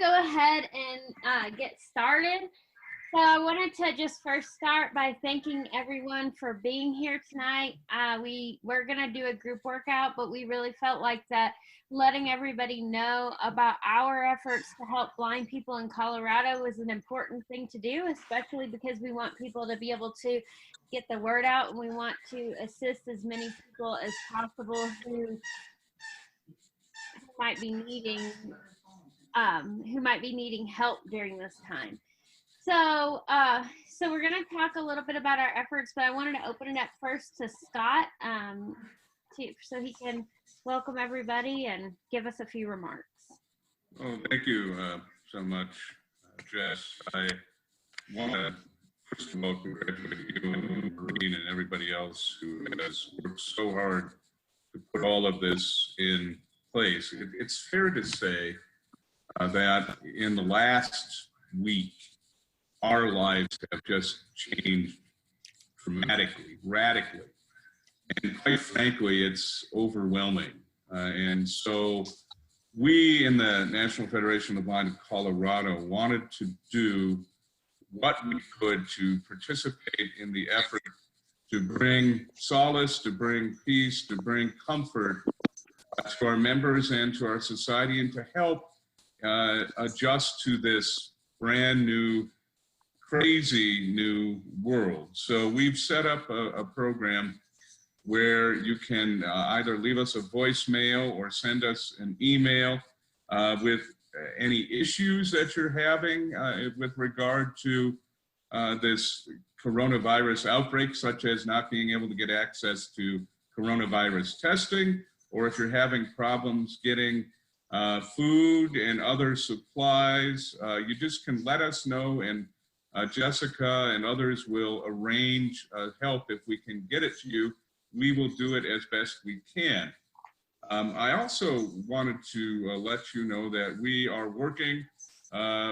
go ahead and get started. So I wanted to just first start by thanking everyone for being here tonight. We're going to do a group workout, but we really felt like that letting everybody know about our efforts to help blind people in Colorado was an important thing to do, especially because we want people to be able to get the word out, and we want to assist as many people as possible who might be needing help during this time. So we're going to talk a little bit about our efforts, but I wanted to open it up first to Scott so he can welcome everybody and give us a few remarks. Oh, thank you so much, Jess. I want to first of all congratulate you and Maureen and everybody else who has worked so hard to put all of this in place. It's fair to say that in the last week, our lives have just changed dramatically, radically. And quite frankly, it's overwhelming. And so we in the National Federation of the Blind of Colorado wanted to do what we could to participate in the effort to bring solace, to bring peace, to bring comfort to our members and to our society, and to help adjust to this brand new, crazy new world. So we've set up a program where you can either leave us a voicemail or send us an email with any issues that you're having with regard to this coronavirus outbreak, such as not being able to get access to coronavirus testing, or if you're having problems getting food and other supplies, you just can let us know, and Jessica and others will arrange help. If we can get it to you, we will do it as best we can. I also wanted to let you know that we are working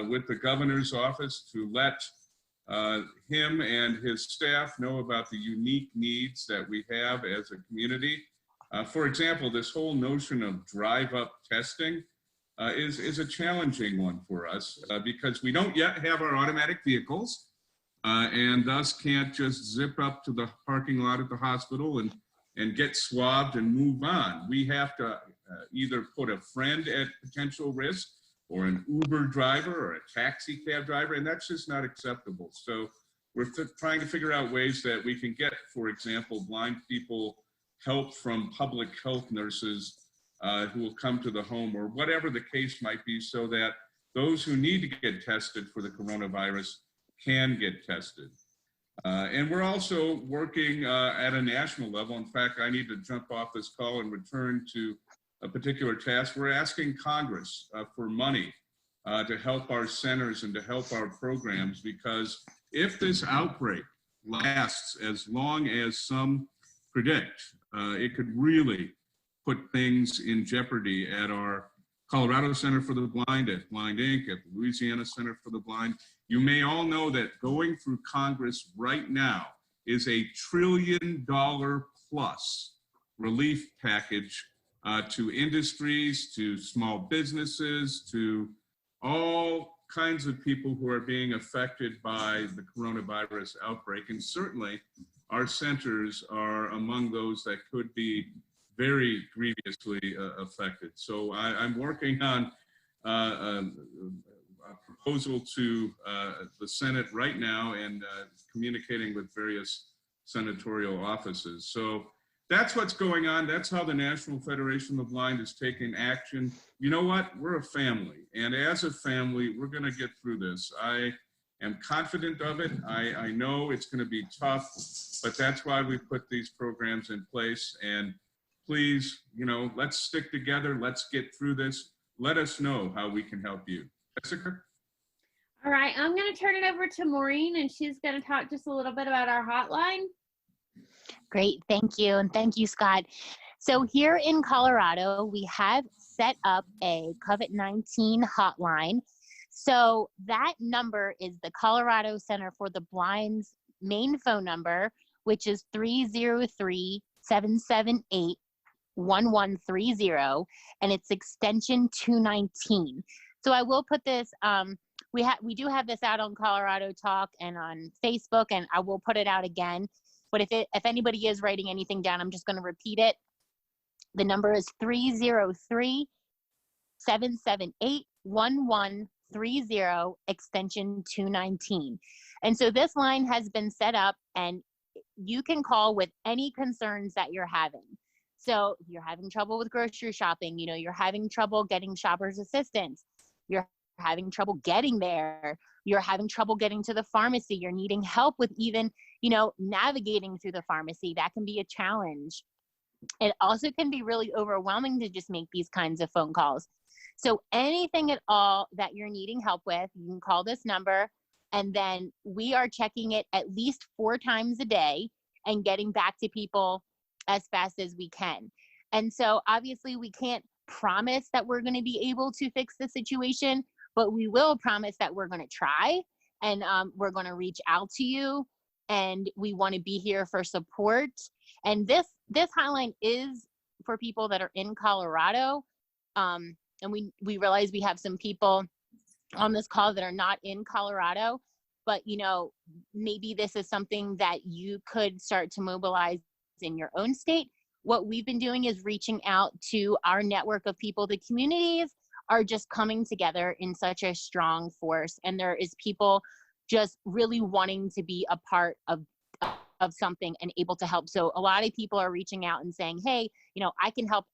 with the governor's office to let him and his staff know about the unique needs that we have as a community. For example, this whole notion of drive-up testing is a challenging one for us because we don't yet have our automatic vehicles and thus can't just zip up to the parking lot at the hospital and get swabbed and move on. We have to either put a friend at potential risk, or an Uber driver or a taxi cab driver, and that's just not acceptable. So we're trying to figure out ways that we can get, for example, blind people help from public health nurses who will come to the home, or whatever the case might be, so that those who need to get tested for the coronavirus can get tested. And we're also working at a national level. In fact, I need to jump off this call and return to a particular task. We're asking Congress for money to help our centers and to help our programs, because if this outbreak lasts as long as some predict, it could really put things in jeopardy at our Colorado Center for the Blind, at Blind Inc., at the Louisiana Center for the Blind. You may all know that going through Congress right now is a $1 trillion plus relief package to industries, to small businesses, to all kinds of people who are being affected by the coronavirus outbreak. And certainly our centers are among those that could be very grievously affected. So I'm working on a proposal to the Senate right now, and communicating with various senatorial offices. So that's what's going on. That's how the National Federation of the Blind is taking action. You know what? We're a family, and as a family, we're going to get through this. I am confident of it. I know it's going to be tough, but that's why we put these programs in place. And please, let's stick together. Let's get through this. Let us know how we can help you. Jessica? All right, I'm going to turn it over to Maureen, and she's going to talk just a little bit about our hotline. Great, thank you. And thank you, Scott. So here in Colorado, we have set up a COVID-19 hotline. So that number is the Colorado Center for the Blind's main phone number, which is 303-778-1130, and it's extension 219. So I will put this, we do have this out on Colorado Talk and on Facebook, and I will put it out again. But if anybody is writing anything down, I'm just going to repeat it. The number is 303-778-1130, extension 219. And so this line has been set up, and you can call with any concerns that you're having. So if you're having trouble with grocery shopping, you're having trouble getting shopper's assistance, you're having trouble getting there, you're having trouble getting to the pharmacy, you're needing help with even, navigating through the pharmacy, that can be a challenge. It also can be really overwhelming to just make these kinds of phone calls. So anything at all that you're needing help with, you can call this number, and then we are checking it at least 4 times a day and getting back to people as fast as we can. And so obviously we can't promise that we're going to be able to fix the situation, but we will promise that we're going to try, and we're going to reach out to you, and we want to be here for support. And this hotline is for people that are in Colorado. And we realize we have some people on this call that are not in Colorado, but maybe this is something that you could start to mobilize in your own state. What we've been doing is reaching out to our network of people. The communities are just coming together in such a strong force, and there is people just really wanting to be a part of something and able to help. So a lot of people are reaching out and saying, hey, I can help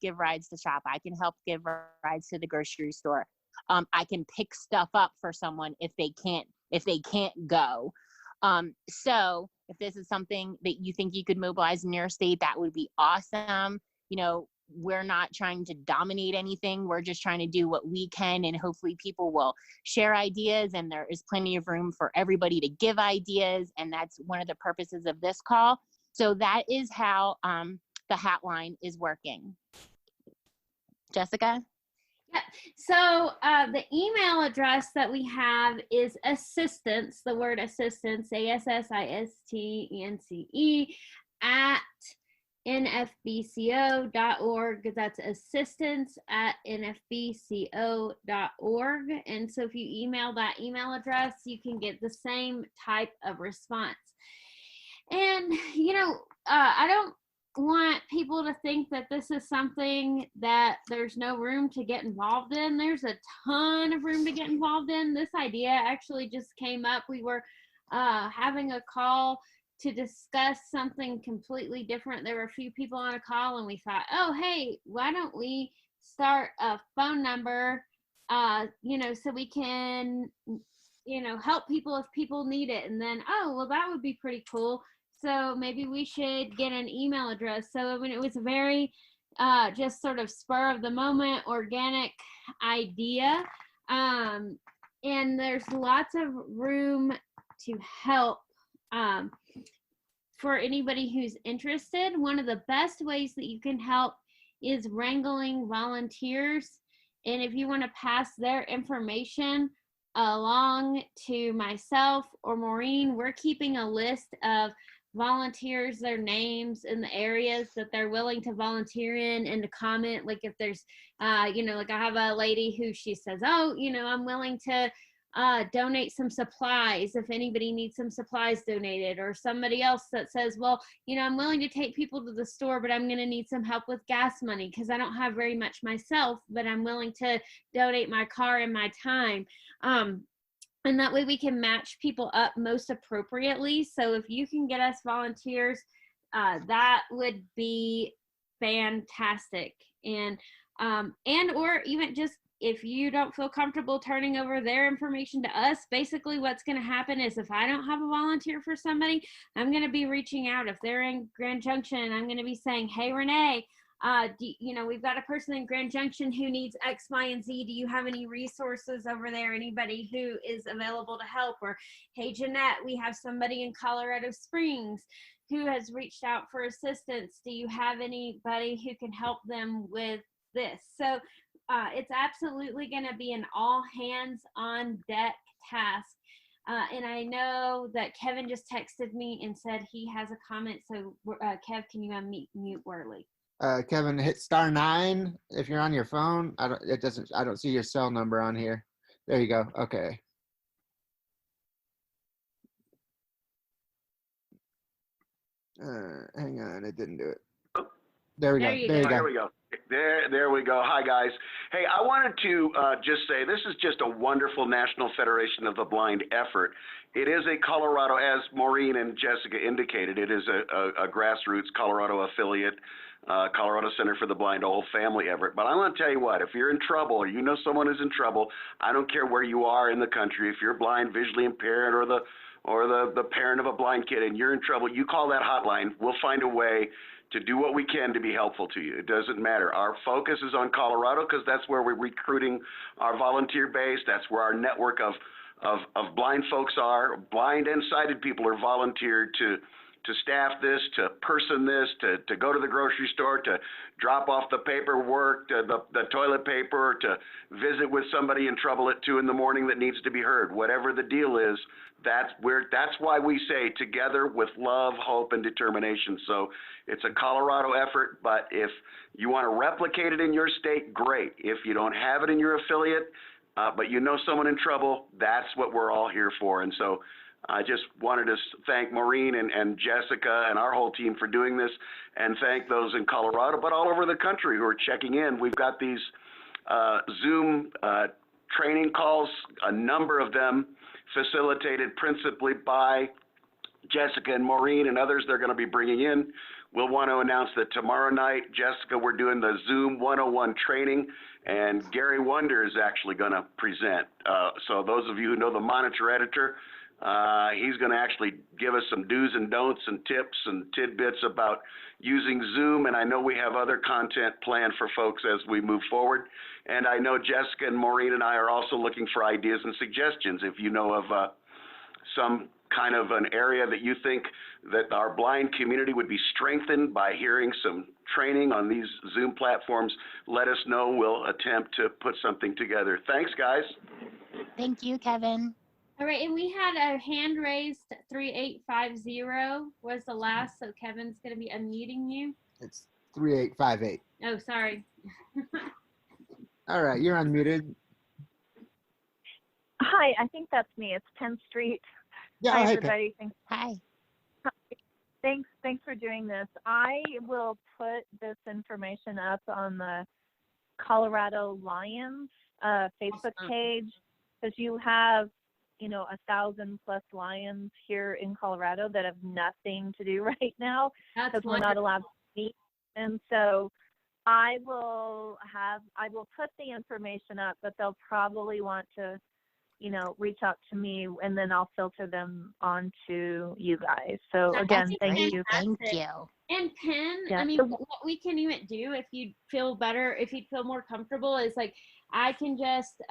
give rides to shop. I can help give rides to the grocery store. I can pick stuff up for someone if they can't go. So if this is something that you think you could mobilize in your state, that would be awesome. We're not trying to dominate anything. We're just trying to do what we can, and hopefully people will share ideas, and there is plenty of room for everybody to give ideas. And that's one of the purposes of this call. So that is how the hotline is working. Jessica? Yep. So the email address that we have is assistance, the word assistance, ASSISTENCE, at NFBCO.org. That's assistance at NFBCO.org. And so if you email that email address, you can get the same type of response. And, I don't want people to think that this is something that there's no room to get involved in. There's a ton of room to get involved in. This idea actually just came up. We were having a call to discuss something completely different. There were a few people on a call, and we thought, oh, hey, why don't we start a phone number, so we can, help people if people need it. And then, oh, well, that would be pretty cool. So maybe we should get an email address. So it was a very just sort of spur of the moment, organic idea. And there's lots of room to help for anybody who's interested. One of the best ways that you can help is wrangling volunteers. And if you want to pass their information along to myself or Maureen, we're keeping a list of volunteers, their names, and the areas that they're willing to volunteer in, and to comment. Like if there's, like I have a lady who she says, oh, I'm willing to donate some supplies if anybody needs some supplies donated, or somebody else that says, well, I'm willing to take people to the store, but I'm going to need some help with gas money because I don't have very much myself, but I'm willing to donate my car and my time. And that way we can match people up most appropriately. So if you can get us volunteers, that would be fantastic. And or even just if you don't feel comfortable turning over their information to us, basically what's going to happen is if I don't have a volunteer for somebody, I'm going to be reaching out. If they're in Grand Junction, I'm going to be saying, hey, Renee, we've got a person in Grand Junction who needs X, Y, and Z. Do you have any resources over there? Anybody who is available to help? Or, hey, Jeanette, we have somebody in Colorado Springs who has reached out for assistance. Do you have anybody who can help them with this? So it's absolutely going to be an all hands on deck task. And I know that Kevin just texted me and said he has a comment. So Kev, can you unmute Worley? Kevin, hit *9 if you're on your phone. I don't see your cell number on here. There you go. Okay. Hang on, it didn't do it. There we go. There you go. There we go. There we go. Hi, guys. Hey, I wanted to just say this is just a wonderful National Federation of the Blind effort. It is a Colorado, as Maureen and Jessica indicated, it is a grassroots Colorado affiliate, Colorado Center for the Blind, a whole family effort. But I want to tell you what, if you're in trouble or you know someone who's in trouble, I don't care where you are in the country, if you're blind, visually impaired, or the parent of a blind kid and you're in trouble, you call that hotline. We'll find a way to do what we can to be helpful to you. It doesn't matter. Our focus is on Colorado because that's where we're recruiting our volunteer base. That's where our network of blind folks are. Blind and sighted people are volunteered to staff this, to person this, to go to the grocery store, to drop off the paperwork, the toilet paper, to visit with somebody in trouble at 2 in the morning that needs to be heard. Whatever the deal is, that's why we say together with love, hope, and determination. So it's a Colorado effort, but if you want to replicate it in your state, great. If you don't have it in your affiliate, but you know someone in trouble, that's what we're all here for. And so I just wanted to thank Maureen and Jessica and our whole team for doing this, and thank those in Colorado, but all over the country who are checking in. We've got these Zoom training calls, a number of them facilitated principally by Jessica and Maureen and others they're going to be bringing in. We'll want to announce that tomorrow night, Jessica, we're doing the Zoom 101 training, and Gary Wonder is actually going to present. So those of you who know the monitor editor, he's going to actually give us some do's and don'ts and tips and tidbits about using Zoom, and I know we have other content planned for folks as we move forward. And I know Jessica and Maureen and I are also looking for ideas and suggestions. If you know of some kind of an area that you think that our blind community would be strengthened by hearing some training on these Zoom platforms, let us know. We'll attempt to put something together. Thanks, guys. Thank you, Kevin. All right, and we had a hand raised. 3850 was the last, so Kevin's going to be unmuting you. It's 3858. Oh, sorry. All right, you're unmuted. Hi, I think that's me. It's 10th Street. Yeah, hi, hey, everybody. Hi. Thanks for doing this. I will put this information up on the Colorado Lions Facebook page, because you have 1,000+ lions here in Colorado that have nothing to do right now because we're not allowed to meet. And so I will put the information up, but they'll probably want to reach out to me, and then I'll filter them onto you guys. So again, thank you. Thank you. And Penn, Yeah. I mean, what we can even do if you feel better, if you feel more comfortable, is like I can just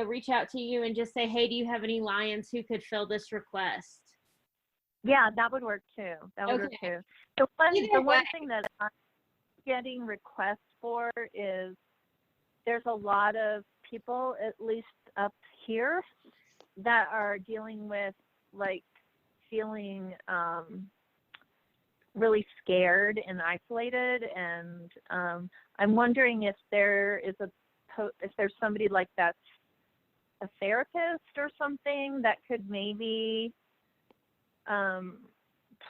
reach out to you and just say, hey, do you have any lions who could fill this request? Yeah, that would work too. That would work too. The one thing that I'm getting requests for is there's a lot of people, at least up here, that are dealing with feeling really scared and isolated, and I'm wondering if there's somebody like that's a therapist or something that could maybe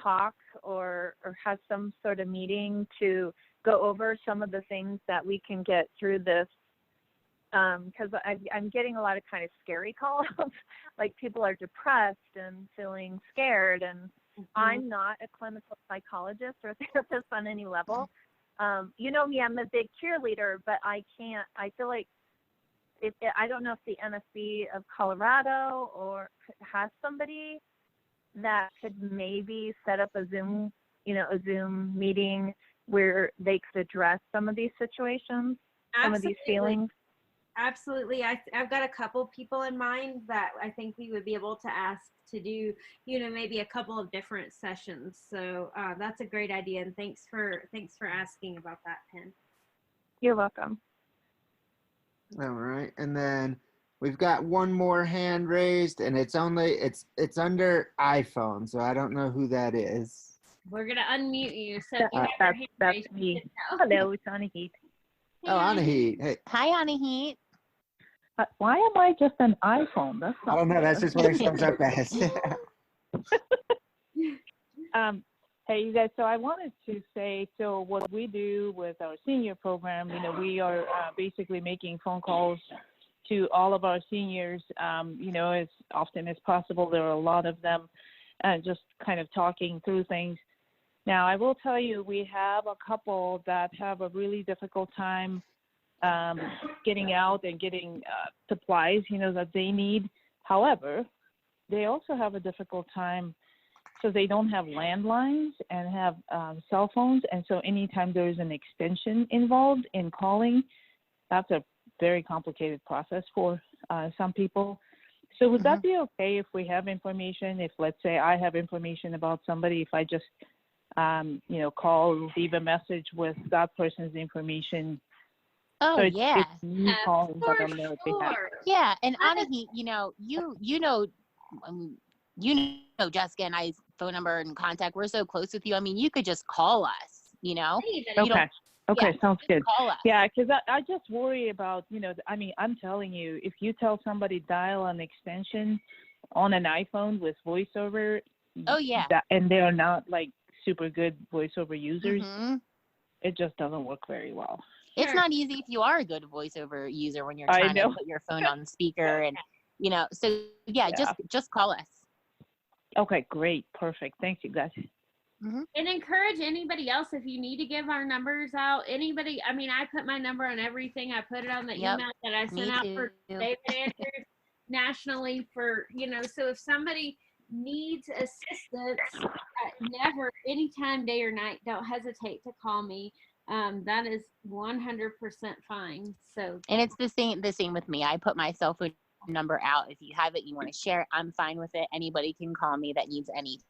talk or have some sort of meeting to go over some of the things that we can get through this, because I'm getting a lot of kind of scary calls, like people are depressed and feeling scared, and I'm not a clinical psychologist or therapist on any level. You know me, I'm a big cheerleader, but I feel like I don't know if the NFB of Colorado or has somebody that could maybe set up a Zoom meeting where they could address some of these situations, some of these feelings. Absolutely. I've got a couple people in mind that I think we would be able to ask to do, maybe a couple of different sessions. So that's a great idea. And thanks for asking about that, Penn. You're welcome. All right. And then we've got one more hand raised, and it's under iPhone. So I don't know who that is. We're gonna unmute you. So if you have your hand That's raised, me. you can know. Hello, it's Anahit. Oh, Anahit. Hey, Hi, Anahit. Why am I just an iPhone? That's I not don't know. That's fair. just what it shows up as. Hey, you guys, so I wanted to say, so what we do with our senior program, we are basically making phone calls to all of our seniors, as often as possible. There are a lot of them, just kind of talking through things. Now, I will tell you, we have a couple that have a really difficult time getting out and getting supplies, that they need. However, they also have a difficult time so they don't have landlines and have cell phones. And so anytime there's an extension involved in calling, that's a very complicated process for some people. So would that be okay if we have information, if let's say I have information about somebody, if I just, call or leave a message with that person's information? Oh, So yeah. it's me calling, but I'm there to have. Yeah, and Anahit, you know Jessica and I's phone number and contact. We're so close with you. I mean, you could just call us, Okay. Okay, sounds good. Call us. Yeah, because I just worry about, I'm telling you, if you tell somebody dial an extension on an iPhone with voiceover, Oh, yeah. and they're not like super good voiceover users, Mm-hmm. it just doesn't work very well. It's not easy if you are a good voiceover user when you're trying to put your phone on speaker and, so yeah. just call us. Okay, great. Perfect. Thank you, guys. And encourage anybody else, if you need to give our numbers out, anybody, I put my number on everything. I put it on the email that I sent out for David Andrews nationally for, so if somebody needs assistance, never, anytime, day or night, don't hesitate to call me. That is 100% fine. So, and it's the same with me. I put my cell phone number out. If you have it, you want to share it, I'm fine with it. Anybody can call me that needs anything.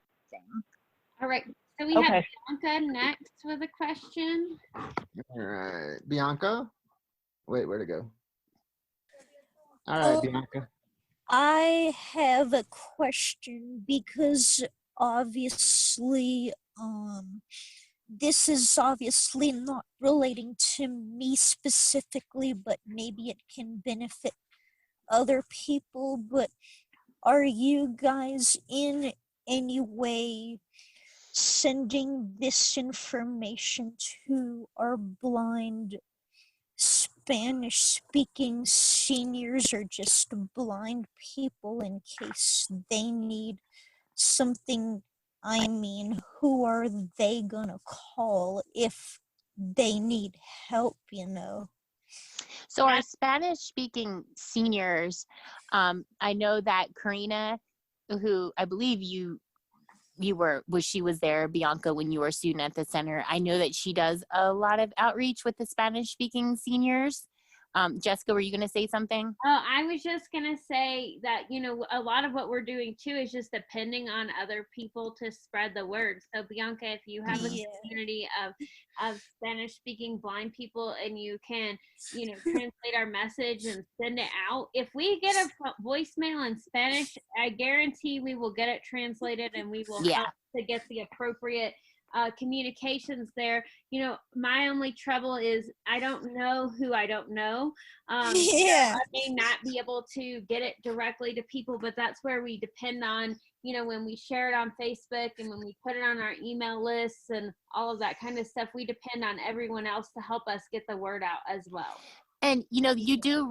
All right. So we have Bianca next with a question. All right, Bianca. Wait, where'd it go? All right, Bianca. I have a question because obviously, this is obviously not relating to me specifically, but maybe it can benefit other people. But are you guys in any way sending this information to our blind Spanish-speaking seniors or just blind people in case they need something? Who are they gonna call if they need help, So our Spanish-speaking seniors, I know that Karina, who I believe she was there, Bianca, when you were a student at the center. I know that she does a lot of outreach with the Spanish-speaking seniors. Jessica, were you going to say something? I was just going to say that, a lot of what we're doing too is just depending on other people to spread the word. So Bianca, if you have a community of Spanish speaking blind people and you can, translate our message and send it out. If we get a voicemail in Spanish, I guarantee we will get it translated and we will help to get the appropriate communications there. My only trouble is I don't know who I don't know. I may not be able to get it directly to people, but that's where we depend on, when we share it on Facebook and when we put it on our email lists and all of that kind of stuff, we depend on everyone else to help us get the word out as well. And, you do,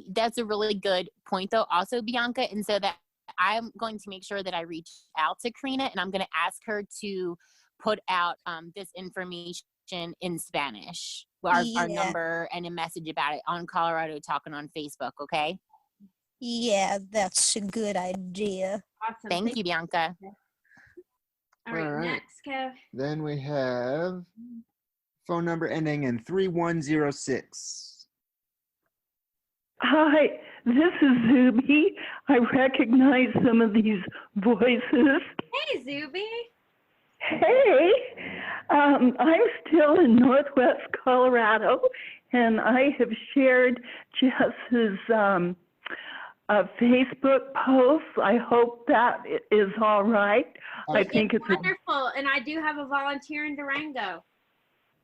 that's a really good point though, also, Bianca. And so that I'm going to make sure that I reach out to Karina and I'm going to ask her to put out this information in Spanish, our number and a message about it on Colorado Talking on Facebook, okay? Yeah, that's a good idea. Awesome. Thank you, Bianca. All right, next, Kev. Then we have phone number ending in 3106. Hi, this is Zuby. I recognize some of these voices. Hey, Zuby. Hey, I'm still in Northwest Colorado, and I have shared Jess's Facebook posts. I hope that is all right. I think it's wonderful, and I do have a volunteer in Durango.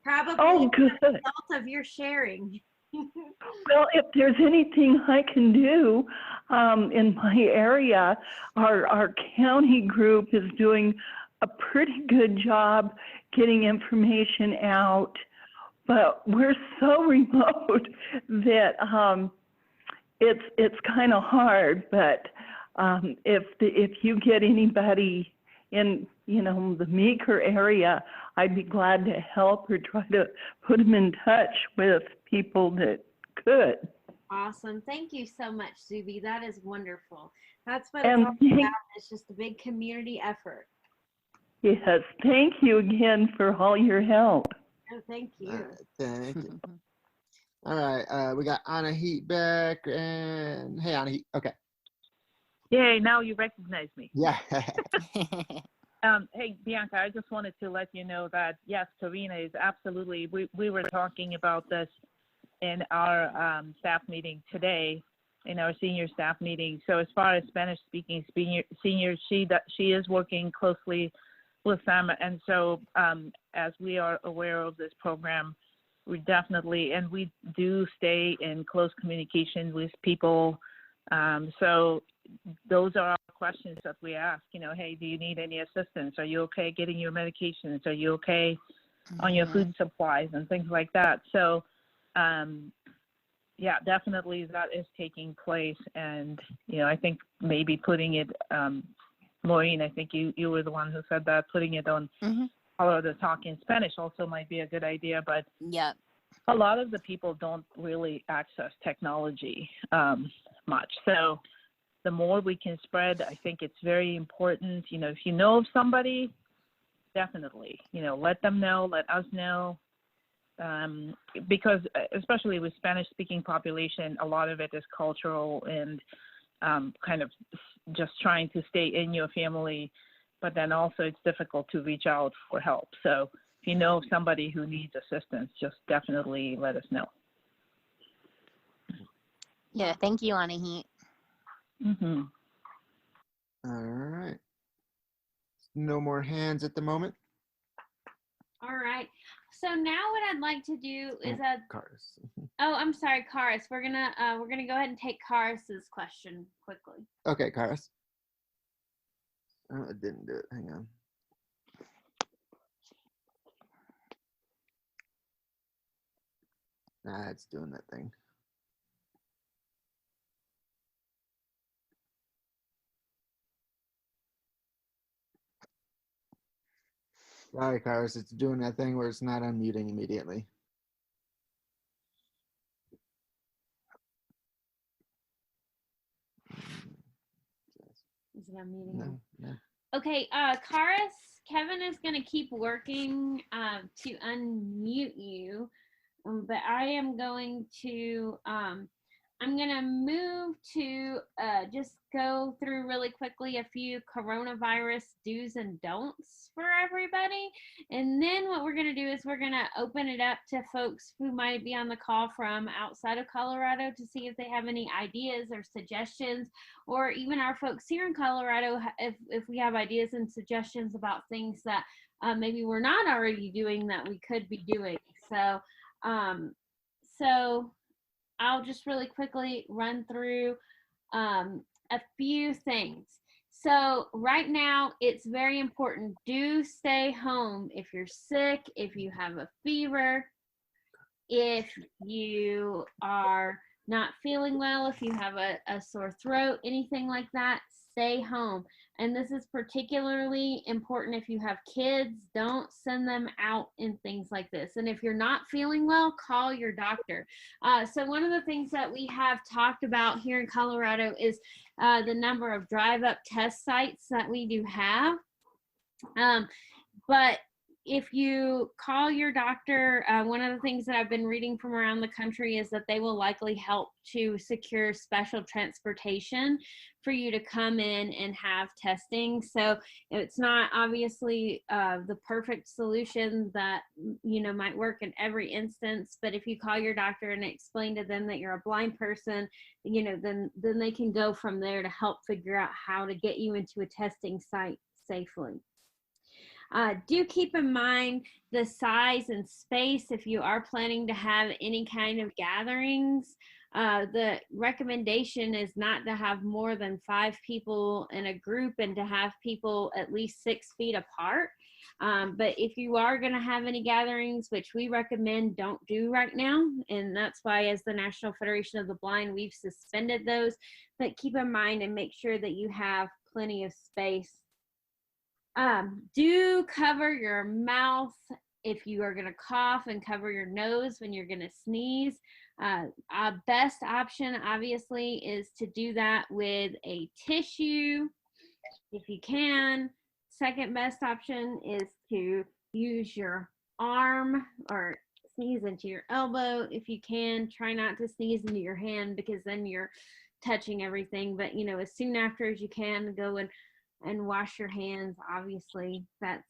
Probably oh, good. as a result of your sharing. Well, if there's anything I can do in my area, our county group is doing a pretty good job getting information out, but we're so remote that it's kind of hard. But if you get anybody in the Meeker area, I'd be glad to help or try to put them in touch with people that could. Awesome. Thank you so much, Zuby. That is wonderful. That's what it's all about. It's just a big community effort. Yes. Thank you again for all your help. Oh, thank you. Thank you. All right. We got Anna Heat back. And hey, Anna Heat. Okay. Yay, now you recognize me. Yeah. Hey, Bianca, I just wanted to let you know that, yes, Karina is absolutely, we were talking about this in our staff meeting today, in our senior staff meeting. So as far as Spanish-speaking seniors, she is working closely with them. And so as we are aware of this program, we definitely, and we do stay in close communication with people. So those are our questions that we ask, hey, do you need any assistance? Are you okay getting your medications? Are you okay on your food supplies and things like that? So, yeah, definitely that is taking place. And, I think maybe putting it, Maureen, I think you were the one who said that, putting it on Colorado Talk in Spanish also might be a good idea, but a lot of the people don't really access technology much. So the more we can spread, I think it's very important. If you know of somebody, definitely, let them know, let us know. Because especially with Spanish-speaking population, a lot of it is cultural and kind of just trying to stay in your family, but then also it's difficult to reach out for help. So if you know of somebody who needs assistance, just definitely let us know. Yeah, thank you, Anahit. All right. No more hands at the moment. All right. So now what I'd like to do is Karis. Oh, I'm sorry, Karis. We're gonna go ahead and take Karis's question quickly. Okay, Karis. Oh, it didn't do it. Hang on. Nah, it's doing that thing. Sorry, Karis, it's doing that thing where it's not unmuting immediately. Is it unmuting? No. Okay, Karis, Kevin is going to keep working to unmute you, but I am going to I'm going to move to just go through really quickly a few coronavirus do's and don'ts for everybody. And then what we're going to do is we're going to open it up to folks who might be on the call from outside of Colorado to see if they have any ideas or suggestions, or even our folks here in Colorado, if we have ideas and suggestions about things that maybe we're not already doing that we could be doing. So, I'll just really quickly run through a few things. So right now, it's very important. Do stay home if you're sick, if you have a fever, if you are not feeling well, if you have a sore throat, anything like that, stay home. And this is particularly important if you have kids. Don't send them out in things like this. And if you're not feeling well, call your doctor. So one of the things that we have talked about here in Colorado is the number of drive-up test sites that we do have. But if you call your doctor, one of the things that I've been reading from around the country is that they will likely help to secure special transportation for you to come in and have testing. So it's not obviously the perfect solution that, you know, might work in every instance, but if you call your doctor and explain to them that you're a blind person, you know, then they can go from there to help figure out how to get you into a testing site safely. Do keep in mind the size and space if you are planning to have any kind of gatherings. The recommendation is not to have more than 5 people in a group and to have people at least 6 feet apart. But if you are going to have any gatherings, which we recommend don't do right now, and that's why as the National Federation of the Blind, we've suspended those, but keep in mind and make sure that you have plenty of space. Do cover your mouth if you are going to cough, and cover your nose when you're going to sneeze. Best option obviously is to do that with a tissue if you can. Second best option is to use your arm or sneeze into your elbow if you can. Try not to sneeze into your hand because then you're touching everything, but you know, as soon after as you can, go and wash your hands. Obviously, that's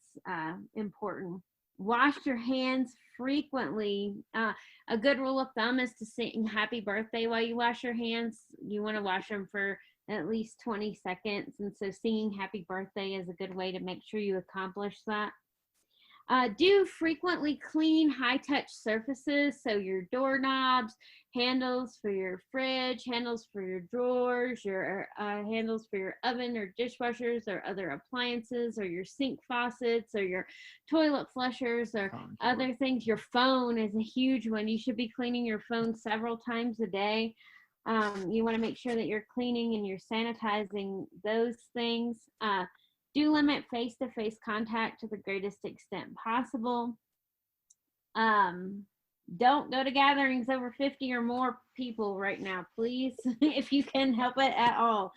important. Wash your hands frequently. A good rule of thumb is to sing happy birthday while you wash your hands. You want to wash them for at least 20 seconds. And so singing happy birthday is a good way to make sure you accomplish that. Do frequently clean high-touch surfaces, so your doorknobs, handles for your fridge, handles for your drawers, your handles for your oven or dishwashers or other appliances, or your sink faucets or your toilet flushers or other things. Your phone is a huge one. You should be cleaning your phone several times a day. You want to make sure that you're cleaning and you're sanitizing those things. Do limit face-to-face contact to the greatest extent possible. Don't go to gatherings over 50 or more people right now, please, if you can help it at all.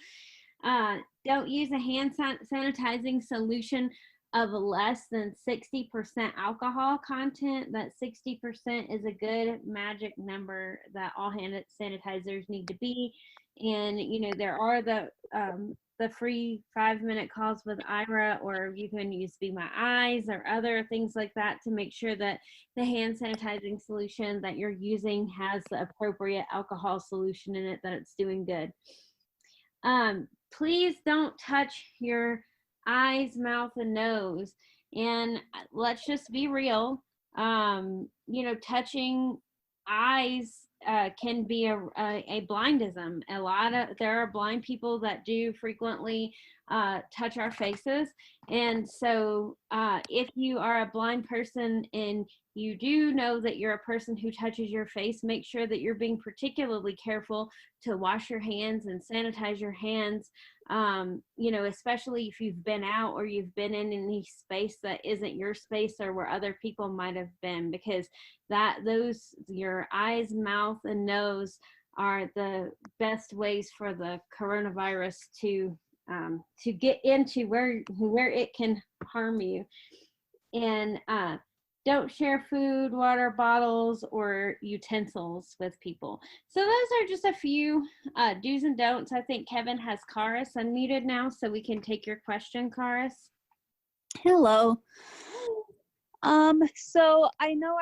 Don't use a hand sanitizing solution of less than 60% alcohol content. That 60% is a good magic number that all hand sanitizers need to be. And, you know, there are the free 5-minute calls with Ira, or you can use Be My Eyes or other things like that to make sure that the hand sanitizing solution that you're using has the appropriate alcohol solution in it, that it's doing good. Please don't touch your eyes, mouth, and nose. And let's just be real. You know, touching eyes can be a blindism. There are blind people that do frequently touch our faces. And so if you are a blind person and you do know that you're a person who touches your face, make sure that you're being particularly careful to wash your hands and sanitize your hands. You know, especially if you've been out or you've been in any space that isn't your space or where other people might have been, because your eyes, mouth, and nose are the best ways for the coronavirus to get into where it can harm you. And don't share food, water bottles, or utensils with people. So those are just a few do's and don'ts. I think Kevin has Karis unmuted now, so we can take your question, Karis. Hello. So I know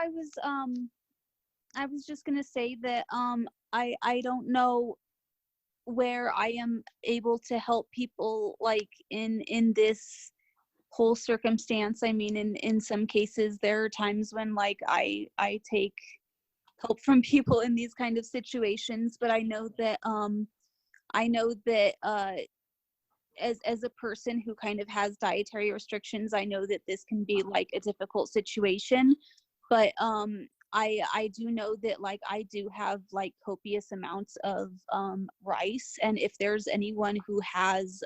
I was just gonna say that I don't know where I am able to help people like in this whole circumstance. I mean, in some cases there are times when like I take help from people in these kind of situations, but I know that as a person who kind of has dietary restrictions, I know that this can be like a difficult situation, but I do know that like I do have like copious amounts of rice, and if there's anyone who has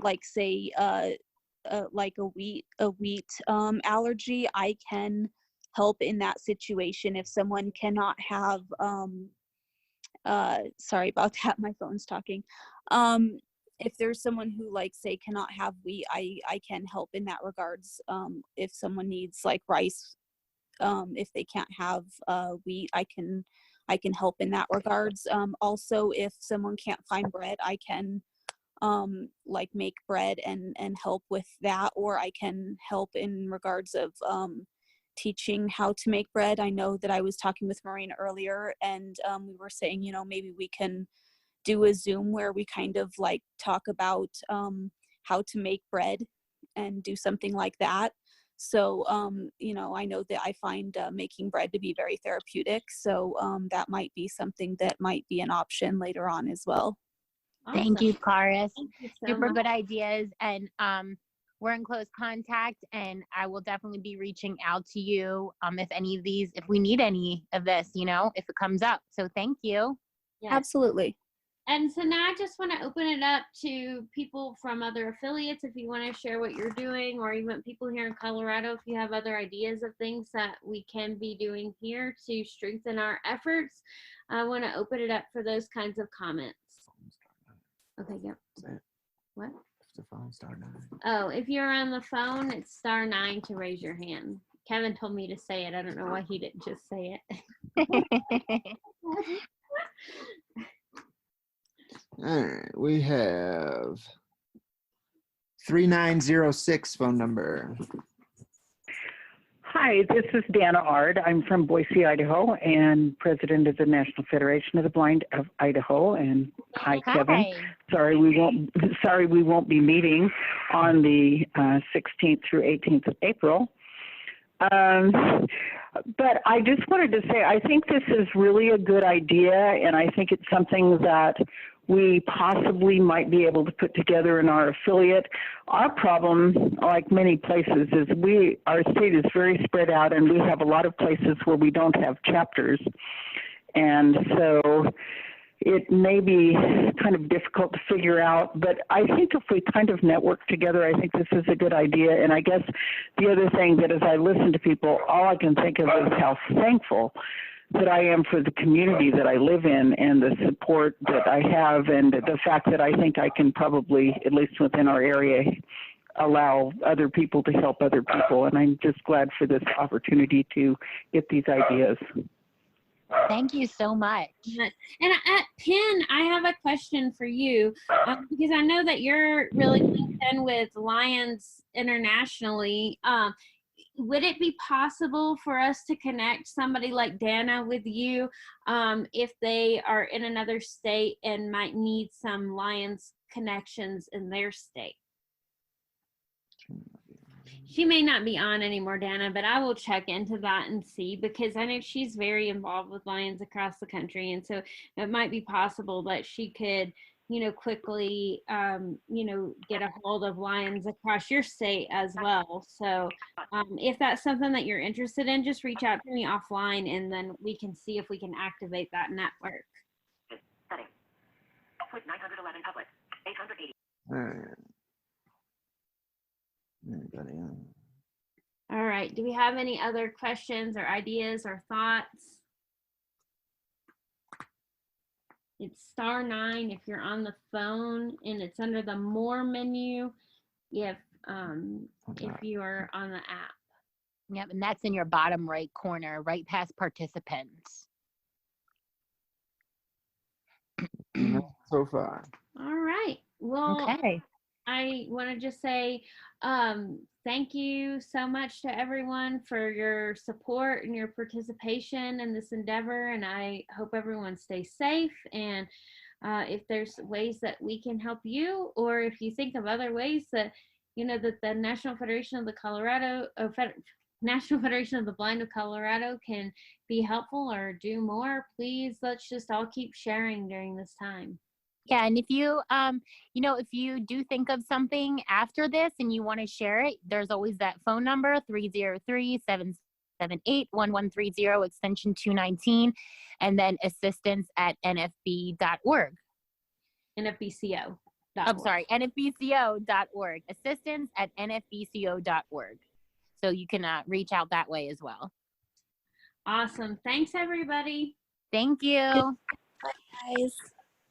like say like a wheat allergy, I can help in that situation. If someone cannot have sorry about that, my phone's talking. if there's someone who like say cannot have wheat, I can help in that regards. If someone needs like rice, if they can't have wheat, I can help in that regards. Also, if someone can't find bread, I can like make bread and help with that, or I can help in regards of teaching how to make bread. I know that I was talking with Maureen earlier, and we were saying, you know, maybe we can do a Zoom where we kind of like talk about how to make bread and do something like that. So, you know, I know that I find making bread to be very therapeutic. So that might be something that might be an option later on as well. Awesome. Thank you, Karis. Thank you so Super much. good ideas. And we're in close contact, and I will definitely be reaching out to you if any of these, if we need any of this, you know, if it comes up. So thank you. Yes. Absolutely. And so now I just want to open it up to people from other affiliates if you want to share what you're doing, or even people here in Colorado if you have other ideas of things that we can be doing here to strengthen our efforts. I want to open it up for those kinds of comments. Okay, yep. What? The phone star 9. Oh, if you're on the phone, it's *9 to raise your hand. Kevin told me to say it. I don't know why he didn't just say it. All right, we have 3906 phone number. Hi, this is Dana Ard. I'm from Boise, Idaho, and president of the National Federation of the Blind of Idaho. And hi, Kevin. Sorry we won't be meeting on the 16th through 18th of April. But I just wanted to say I think this is really a good idea, and I think it's something that we possibly might be able to put together in our affiliate. Our problem, like many places, is our state is very spread out, and we have a lot of places where we don't have chapters. And so it may be kind of difficult to figure out, but I think if we kind of network together, I think this is a good idea. And I guess the other thing that as I listen to people, all I can think of is how thankful that I am for the community that I live in and the support that I have, and the fact that I think I can probably, at least within our area, allow other people to help other people. And I'm just glad for this opportunity to get these ideas. Thank you so much. And at Penn, I have a question for you, because I know that you're really linked in with Lions internationally. Would it be possible for us to connect somebody like Dana with you if they are in another state and might need some Lions connections in their state? She may not be on anymore, Dana, but I will check into that and see, because I know she's very involved with Lions across the country. And so it might be possible that she could, you know, quickly, you know, get a hold of Lions across your state as well. So if that's something that you're interested in, just reach out to me offline, and then we can see if we can activate that network. Setting. Put 911 public. 880. All right. Anybody else? All right. Do we have any other questions or ideas or thoughts? It's *9 if you're on the phone, and it's under the More menu if you are on the app. Yep, and that's in your bottom right corner, right past participants. So far. All right. Well, okay. I want to just say thank you so much to everyone for your support and your participation in this endeavor. And I hope everyone stays safe. And if there's ways that we can help you, or if you think of other ways that, you know, that the National Federation of the National Federation of the Blind of Colorado can be helpful or do more, please, let's just all keep sharing during this time. Yeah, and if you, you know, if you do think of something after this and you want to share it, there's always that phone number, 303-778-1130, extension 219, and then assistance@nfb.org. NFBCO. I'm sorry, NFBCO.org. Assistance@nfbco.org. So you can reach out that way as well. Awesome. Thanks, everybody. Thank you. Bye, guys.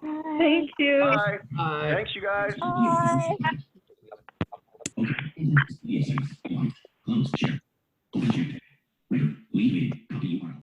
Thank you. Bye. Bye. Thanks, you guys. Bye.